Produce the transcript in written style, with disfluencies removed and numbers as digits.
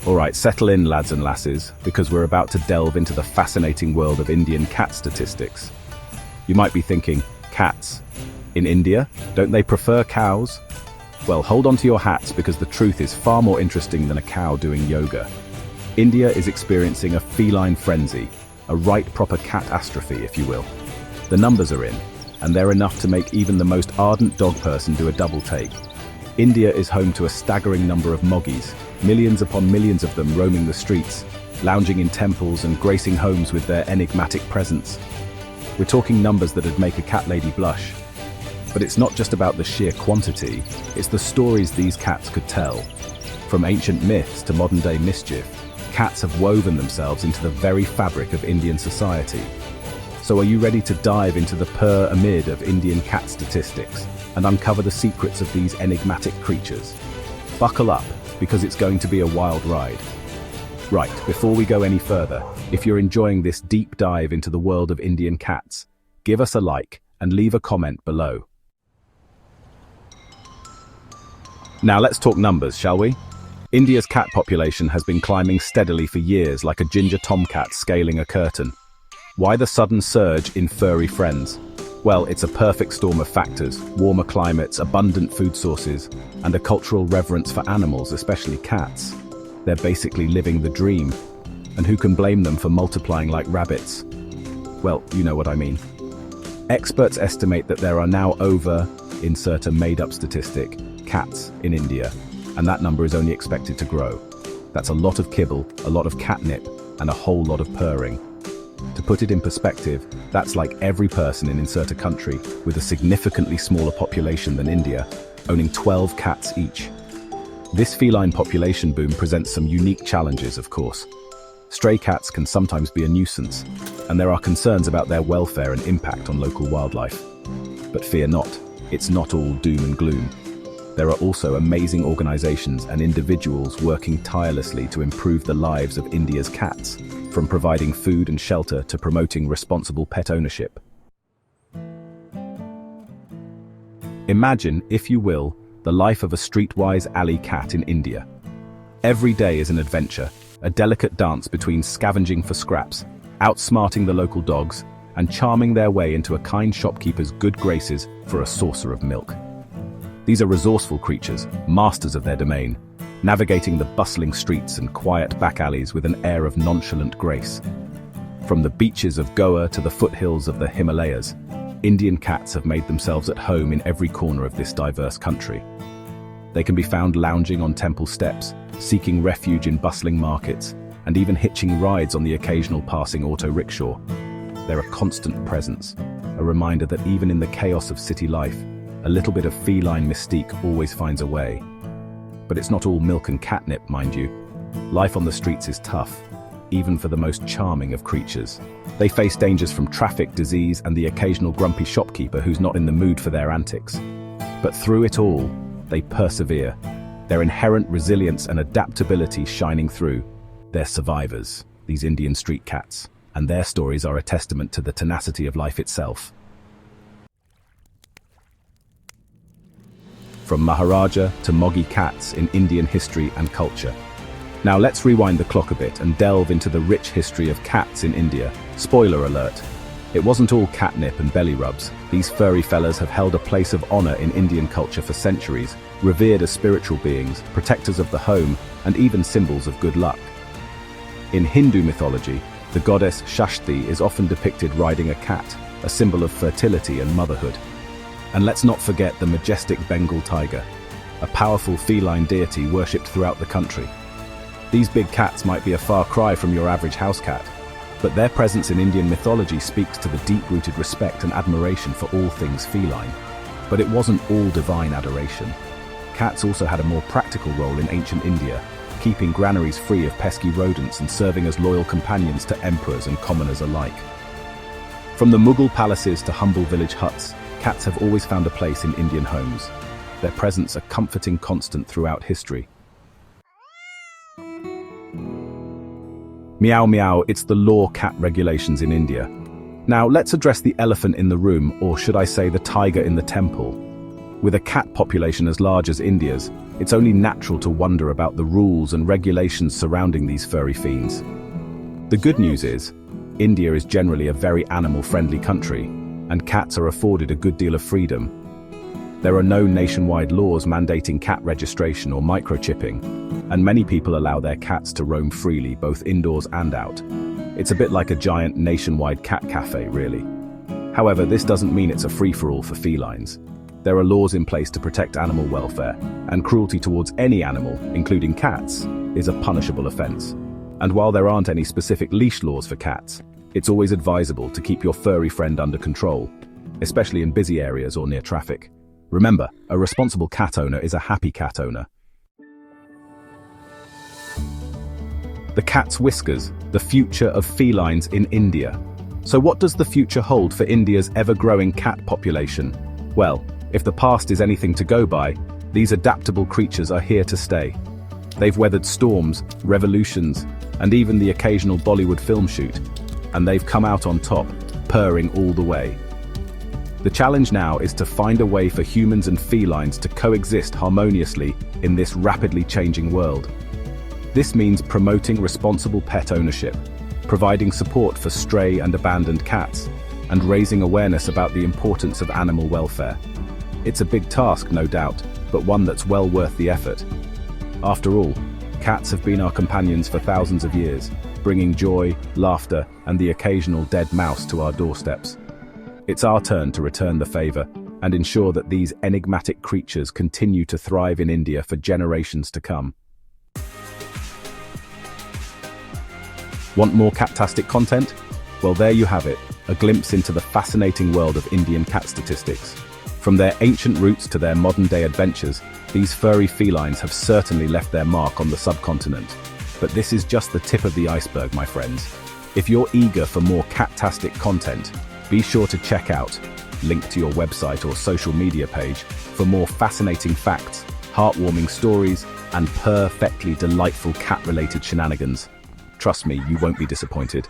Alright, settle in, lads and lasses, because we're about to delve into the fascinating world of Indian cat statistics. You might be thinking, cats? In India? Don't they prefer cows? Well, hold on to your hats because the truth is far more interesting than a cow doing yoga. India is experiencing a feline frenzy, a right proper catastrophe, if you will. The numbers are in, and they're enough to make even the most ardent dog person do a double take. India is home to a staggering number of moggies, millions upon millions of them roaming the streets, lounging in temples and gracing homes with their enigmatic presence. We're talking numbers that'd make a cat lady blush. But it's not just about the sheer quantity, it's the stories these cats could tell. From ancient myths to modern-day mischief, cats have woven themselves into the very fabric of Indian society. So are you ready to dive into the pyramid of Indian cat statistics and uncover the secrets of these enigmatic creatures? Buckle up, because it's going to be a wild ride. Right, before we go any further, if you're enjoying this deep dive into the world of Indian cats, give us a like and leave a comment below. Now let's talk numbers, shall we? India's cat population has been climbing steadily for years like a ginger tomcat scaling a curtain. Why the sudden surge in furry friends? Well, it's a perfect storm of factors: warmer climates, abundant food sources, and a cultural reverence for animals, especially cats. They're basically living the dream. And who can blame them for multiplying like rabbits? Well, you know what I mean. Experts estimate that there are now over, insert a made-up statistic, cats in India, and that number is only expected to grow. That's a lot of kibble, a lot of catnip, and a whole lot of purring. To put it in perspective, that's like every person in insert a country with a significantly smaller population than India, owning 12 cats each. This feline population boom presents some unique challenges, of course. Stray cats can sometimes be a nuisance, and there are concerns about their welfare and impact on local wildlife. But fear not, it's not all doom and gloom. There are also amazing organizations and individuals working tirelessly to improve the lives of India's cats, from providing food and shelter to promoting responsible pet ownership. Imagine, if you will, the life of a streetwise alley cat in India. Every day is an adventure, a delicate dance between scavenging for scraps, outsmarting the local dogs, and charming their way into a kind shopkeeper's good graces for a saucer of milk. These are resourceful creatures, masters of their domain, navigating the bustling streets and quiet back alleys with an air of nonchalant grace. From the beaches of Goa to the foothills of the Himalayas, Indian cats have made themselves at home in every corner of this diverse country. They can be found lounging on temple steps, seeking refuge in bustling markets, and even hitching rides on the occasional passing auto rickshaw. They're a constant presence, a reminder that even in the chaos of city life, a little bit of feline mystique always finds a way. But it's not all milk and catnip, mind you. Life on the streets is tough, even for the most charming of creatures. They face dangers from traffic, disease, and the occasional grumpy shopkeeper who's not in the mood for their antics. But through it all, they persevere, their inherent resilience and adaptability shining through. They're survivors, these Indian street cats, and their stories are a testament to the tenacity of life itself. From Maharaja to moggy cats in Indian history and culture. Now let's rewind the clock a bit and delve into the rich history of cats in India. Spoiler alert, it wasn't all catnip and belly rubs. These furry fellas have held a place of honor in Indian culture for centuries, revered as spiritual beings, protectors of the home, and even symbols of good luck. In Hindu mythology, the goddess Shashti is often depicted riding a cat, a symbol of fertility and motherhood. And let's not forget the majestic Bengal tiger, a powerful feline deity worshipped throughout the country. These big cats might be a far cry from your average house cat, but their presence in Indian mythology speaks to the deep-rooted respect and admiration for all things feline. But it wasn't all divine adoration. Cats also had a more practical role in ancient India, keeping granaries free of pesky rodents and serving as loyal companions to emperors and commoners alike. From the Mughal palaces to humble village huts, cats have always found a place in Indian homes, their presence a comforting constant throughout history. Meow meow, it's the law cat regulations in India. Now let's address the elephant in the room, or should I say the tiger in the temple. With a cat population as large as India's, it's only natural to wonder about the rules and regulations surrounding these furry fiends. The good news is, India is generally a very animal-friendly country, and cats are afforded a good deal of freedom. There are no nationwide laws mandating cat registration or microchipping, and many people allow their cats to roam freely both indoors and out. It's a bit like a giant nationwide cat cafe, really. However, this doesn't mean it's a free-for-all for felines. There are laws in place to protect animal welfare, and cruelty towards any animal, including cats, is a punishable offense. And while there aren't any specific leash laws for cats, it's always advisable to keep your furry friend under control, especially in busy areas or near traffic. Remember, a responsible cat owner is a happy cat owner. The cat's whiskers, the future of felines in India. So what does the future hold for India's ever-growing cat population? Well, if the past is anything to go by, these adaptable creatures are here to stay. They've weathered storms, revolutions, and even the occasional Bollywood film shoot, and they've come out on top, purring all the way. The challenge now is to find a way for humans and felines to coexist harmoniously in this rapidly changing world. This means promoting responsible pet ownership, providing support for stray and abandoned cats, and raising awareness about the importance of animal welfare. It's a big task, no doubt, but one that's well worth the effort. After all, cats have been our companions for thousands of years, bringing joy, laughter, and the occasional dead mouse to our doorsteps. It's our turn to return the favor and ensure that these enigmatic creatures continue to thrive in India for generations to come. Want more cat-tastic content? Well, there you have it, a glimpse into the fascinating world of Indian cat statistics. From their ancient roots to their modern-day adventures, these furry felines have certainly left their mark on the subcontinent. But this is just the tip of the iceberg, my friends. If you're eager for more cat-tastic content, be sure to check out, link to your website or social media page, for more fascinating facts, heartwarming stories, and perfectly delightful cat-related shenanigans. Trust me, you won't be disappointed.